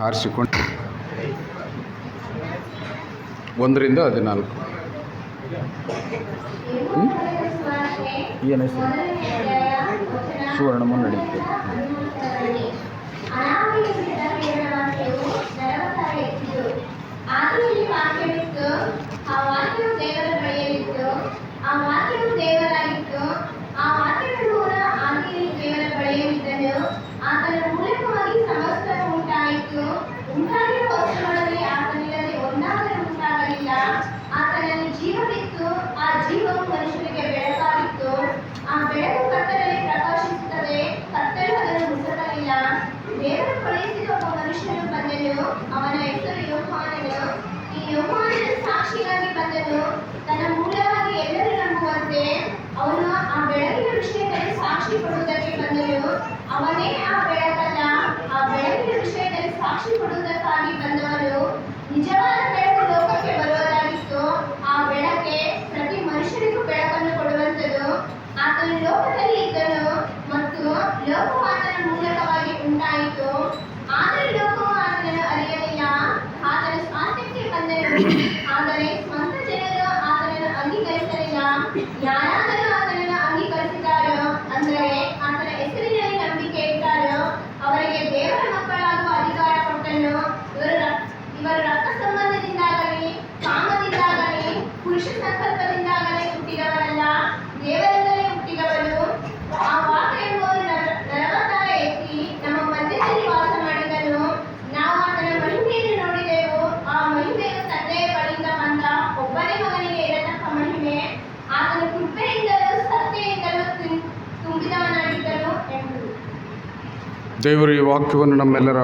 ಆರಿಸಿಕೊಂಡು 1 ರಿಂದ 14 ಏನು ಸುವರ್ಣಮ್ಮ ನಡೆಯುತ್ತೆ. ಆತನ ಮೂಲಕವಾಗಿ ಸಮಸ್ತವು ಉಂಟಾಯಿತು. ಉಂಟಾಗಿರುವ ವಸ್ತುಗಳಲ್ಲಿ ಆತನಿಲ್ಲದೆ ಒಂದಾದರೂ ಉಂಟಾಗಲಿಲ್ಲ. ಆತನಲ್ಲಿ ಜೀವವಿತ್ತು, ಆ ಜೀವವು ಮನುಷ್ಯರಿಗೆ ಬೆಳಕಾಗಿತ್ತು. ಆ ಬೆಳಕು ಕತ್ತಲಲ್ಲಿ ಪ್ರಕಾಶಿಸುತ್ತದೆ, ಕತ್ತಲು ಅದನ್ನು ಮುಸುಕಲಿಲ್ಲ. ದೇವರು ಕಳುಹಿಸಿದ ಒಬ್ಬ ಮನುಷ್ಯನು ಬಂದನು, ಅವನ ಹೆಸರು ಯೋಹಾನನು. ಈ ಯೋಹಾನನು ಸಾಕ್ಷಿಗಾಗಿ ಬಂದನು, ತನ್ನ ಮೂಲವಾಗಿ ಎಲ್ಲರೂ ನಂಬುವಂತೆ. ಅವನು ಆ ಬೆಳಕಿನ ವಿಷಯದಲ್ಲಿ ಸಾಕ್ಷಿ ಕೊಡುವುದಕ್ಕೆ ಬಂದನು. ಅವನೇ ಆ ಬೆಳಕಲ್ಲ, ಆ ಬೆಳಕಿನ ವಿಷಯದಲ್ಲಿ ಸಾಕ್ಷಿ ಕೊಡುವುದಕ್ಕಾಗಿ ಬಂದವನು. ನಿಜವಾದ ಬೆಳಕು ಲೋಕಕ್ಕೆ ಬರುವುದಾಗಿತ್ತು. ಆ ಬೆಳಕೆ ಪ್ರತಿ ಮನುಷ್ಯನಿಗೂ ಬೆಳಕನ್ನು ಕೊಡುವಂಥದ್ದು. ಆತನು ಲೋಕದಲ್ಲಿ ಇದ್ದನು ಮತ್ತು ಲೋಕವು ಆತನ ಮೂಲಕವಾಗಿ ಉಂಟಾಯಿತು. ಆದರೆ ಲೋಕವು ಆತನನ್ನು ಅರಿಯಲಿಲ್ಲ. ಆತನ ಸ್ವಾಸ್ಥ್ಯಕ್ಕೆ ಬಂದನು, ಆದರೆ ಸ್ವಂತ ಜನರು ಆತನನ್ನು ಅಂಗೀಕರಿಸಲಿಲ್ಲ. ಯಾರಾದರೂ ಆತನನ್ನು ಅಂಗೀಕರಿಸಿದ್ದಾರೋ, ಅಂದರೆ ಆತನ ಹೆಸರಿನಲ್ಲಿ ನಂಬಿಕೆ ಇಟ್ಟಾರೋ, ಅವರಿಗೆ ದೇವರ ಮಕ್ಕಳಾಗುವ ಅಧಿಕಾರ ಕೊಟ್ಟನು. ಇವರು ರಕ್ತ ಸಂಬಂಧದಿಂದಾಗಲಿ, ಕಾಮದಿಂದಾಗಲಿ, ಪುರುಷ ಸಂಕಲ್ಪದಿಂದಾಗಲಿ ಹುಟ್ಟಿದವರಲ್ಲ, ದೇವರಿಂದಲೇ ಹುಟ್ಟಿದವರು. ಆ ವಾಕ್ಯ ಎಂಬುವನು ನರವತಾರ ಎತ್ತಿ ನಮ್ಮ ಮಧ್ಯದಲ್ಲಿ ವಾಸ ಮಾಡಿದನು. ನಾವು ಆತನ ಮಹಿಮೆಯನ್ನು ನೋಡಿದೆವು. ಆ ಮಹಿಮೆಯು ತಂದೆಯ ಬಳಿಯಿಂದ ಬಂದ ಒಬ್ಬನೇ ಮಗನಿಗೆ ಇರತಕ್ಕ ಮಹಿಮೆ. ಆತನು ಕೃಪೆಯಿಂದಲೂ ಸತ್ಯದಿಂದಲೂ ತುಂಬಿದವನಾಗಿದ್ದನು ಎಂಬುದು. ದೇವರು ಈ ವಾಕ್ಯವನ್ನು ನಮ್ಮೆಲ್ಲರ